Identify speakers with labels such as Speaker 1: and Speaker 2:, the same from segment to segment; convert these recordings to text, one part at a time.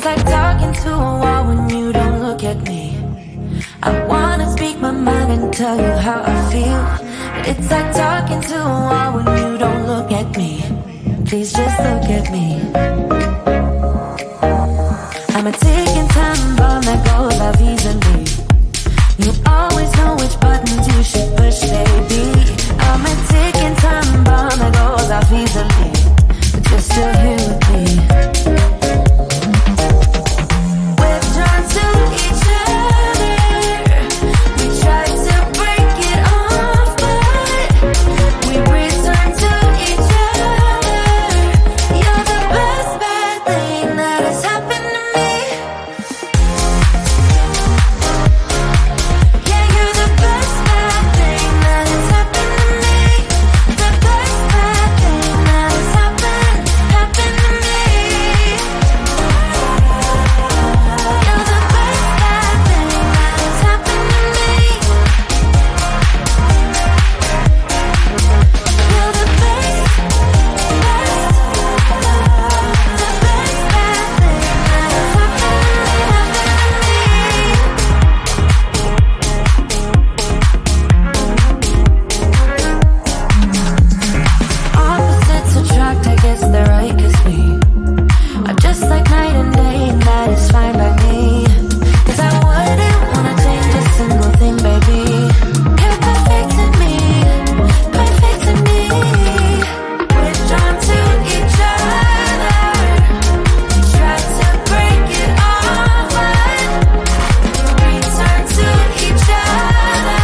Speaker 1: like talking to a wall when you don't look at me. I wanna speak my mind and tell you how I feel, but it's like talking to a wall when you don't look at me. Please just look at me. I'm a ticking time bomb that goes off easily. You always know which buttons you should push, baby. I'm a ticking time bomb that goes off easily, but you're still here with me. We're drawn to each other. We try to break it off, but we return to each other. You're the best bad thing that has happened to me. Yeah, you're the best bad thing that has happened to me. The best bad thing that has happened to me. You're the best bad thing that has happened to me. You're the best, the best bad thing that has Opposites attract, I guess they're right, 'cause we are just like night and day, and that is fine by me. 'Cause I wouldn't wanna change a single thing, baby. You're perfect to me, perfect to me. We're drawn to each other. We try to break it off, but we return to each other.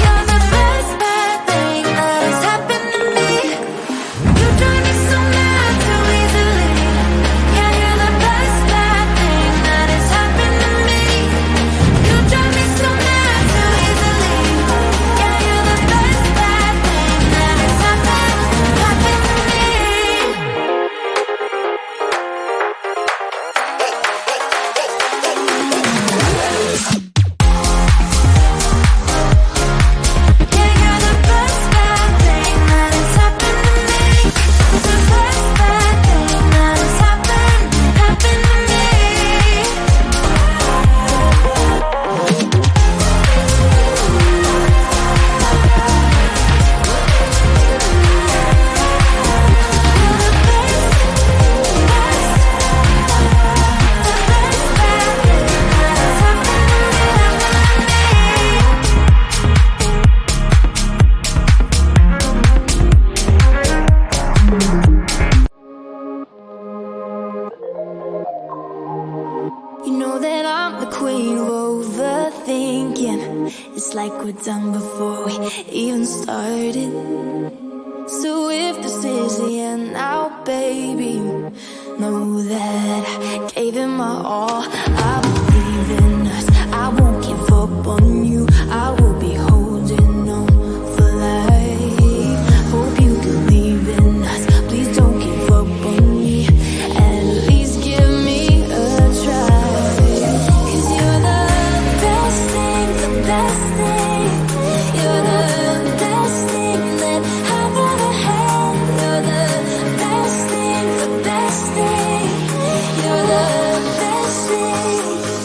Speaker 1: You're the best bad thing that has happened to me. You drive me so mad too easily. Yeah, you're the best bad thing that has happened to me. You drive me so mad too easily. Yeah, you're the best bad thing that has happened to me. Yeah, you're the best bad thing that has happened to me. The best bad thing that has happened to me. You know that I'm the queen of overthinking. It's like we're done before we even started. So if this is the end now, baby, know that I gave it my all. I believe in us. I won't give up on you. I will be holding on for life. Hope you believe in us. Please don't give up on me. At least give me a try. 'Cause you're the best thing, the best thing. You're the best thing that I've ever had. You're the best thing, the best thing. You're the best thing.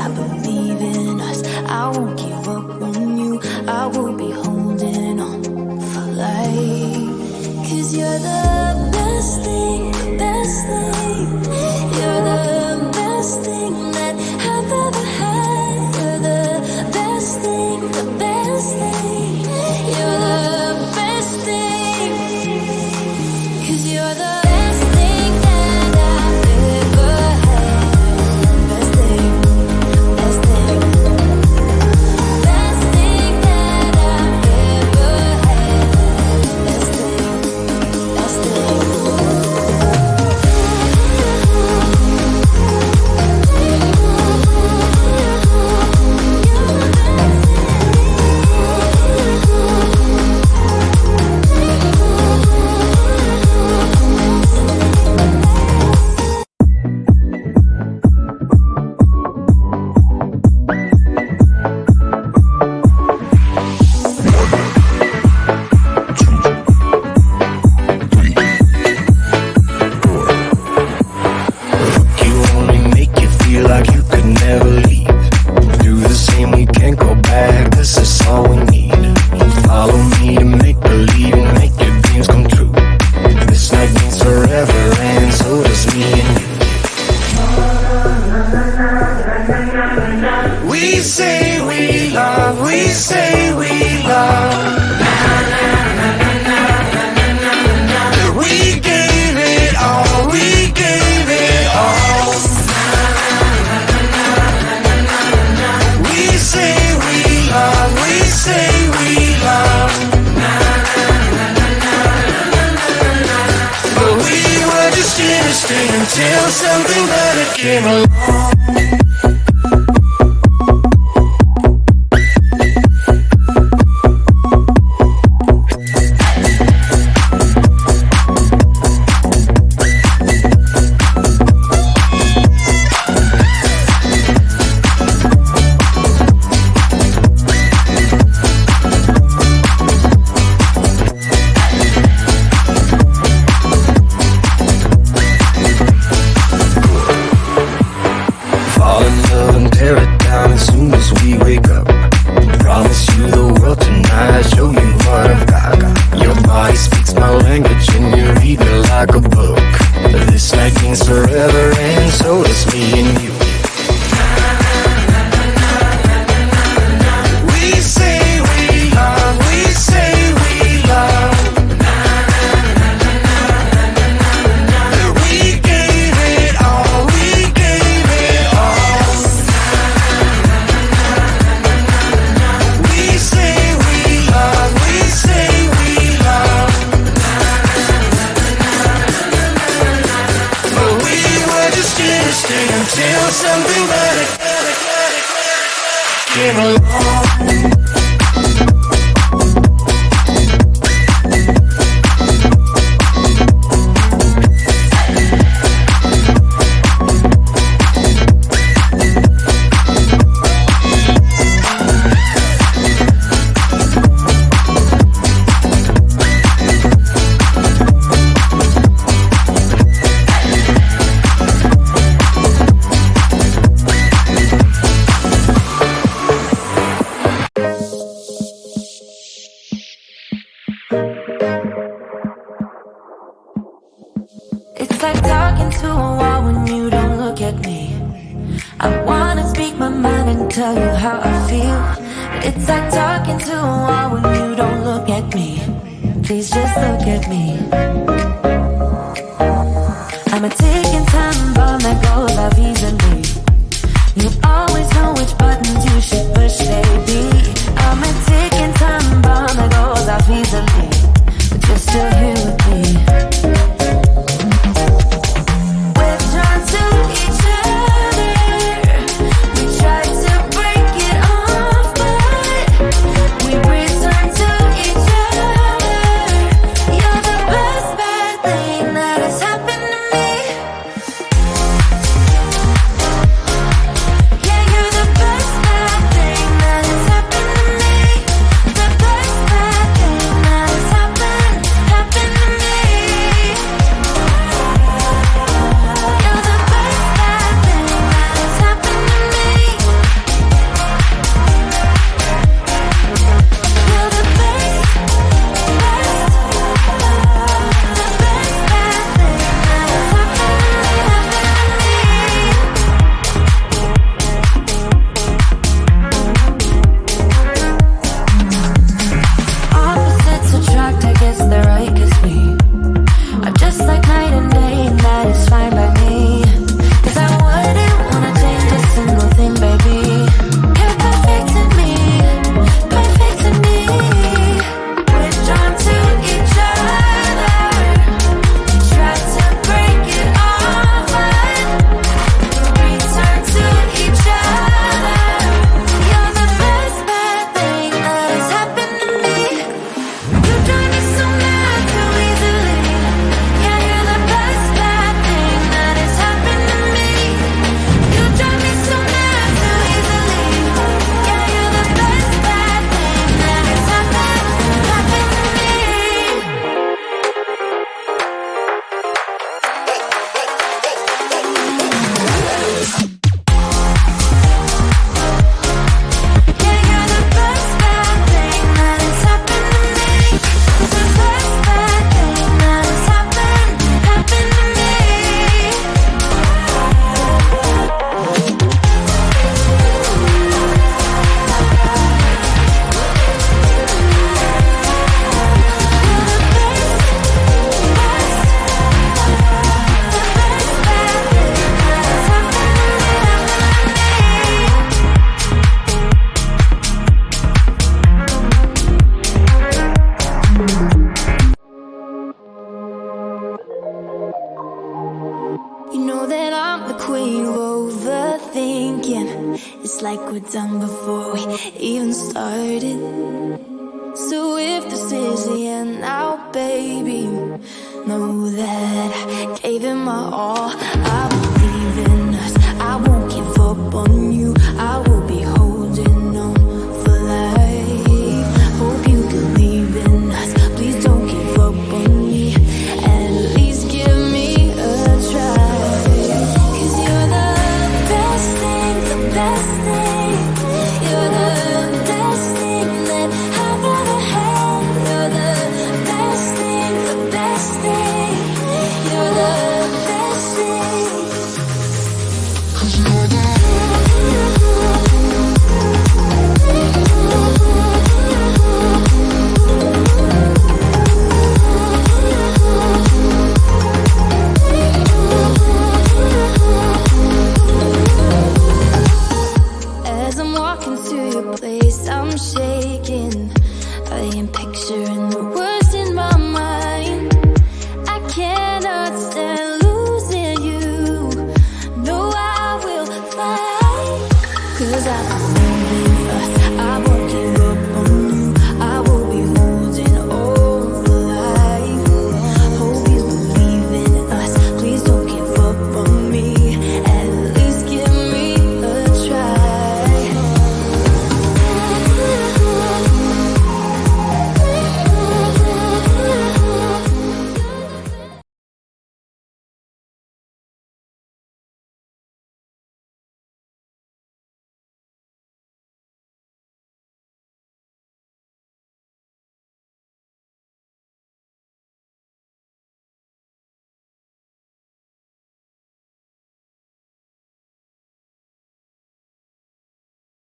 Speaker 1: I believe in us. I won't give up on you. I will be holding on for life. 'Cause you're the best thing, best thing. You're the best thing that I've ever had. You're the best thing, the best thing. You're the best thing. 'Cause you're the best thing that I've ever had. Best thing, best thing. Best thing that I've ever had. Best thing, best thing.
Speaker 2: You only make you feel like you could never leave. Do the same, we can't go back, this is all we need. Follow me to make believe and make your dreams come true. This night means forever and so does me and you. We say we love, we say we love. We gave it all, we gave it all. We say we love, we say we love. But we were just innocent until something better came along. Fall in love and tear it down as soon as we wake up. Promise you the world tonight, show you what I've got. Your body speaks my language and you read me like a book. This night means forever and so does me and you. We say we love, we say we love. We gave it all, we gave it all. We say we love, we say we love. But we were just innocent until something better came along.
Speaker 1: It's like talking to a wall when you don't look at me. I wanna speak my mind and tell you how I feel. It's like talking to a wall when you don't look at me. Please just look at me. I'm a ticking time bomb that goes off easily. You always know which buttons you should push, baby. I'm a ticking time bomb that goes off easily, but you're still here with me. We're drawn to each other. We try to break it off, but we return to each other. You're the best bad thing that has happened to me. queen of overthinking. It's like we're done before we even started. So if this is the end now, baby, know that I gave it my all. I believe in us, I won't give up on you. I will be holding on for life. Hope you believe in us, please don't give up on me. At least give me a try. 'Cause you're the best thing, the best thing. You're the best thing that I've ever had. You're the best thing, the best thing. You're the best thing. 'Cause you're the As I'm walking to your place, I'm shaking. I am picturing the words in my mind. I cannot stand losing you. No, I will fight. 'Cause I believe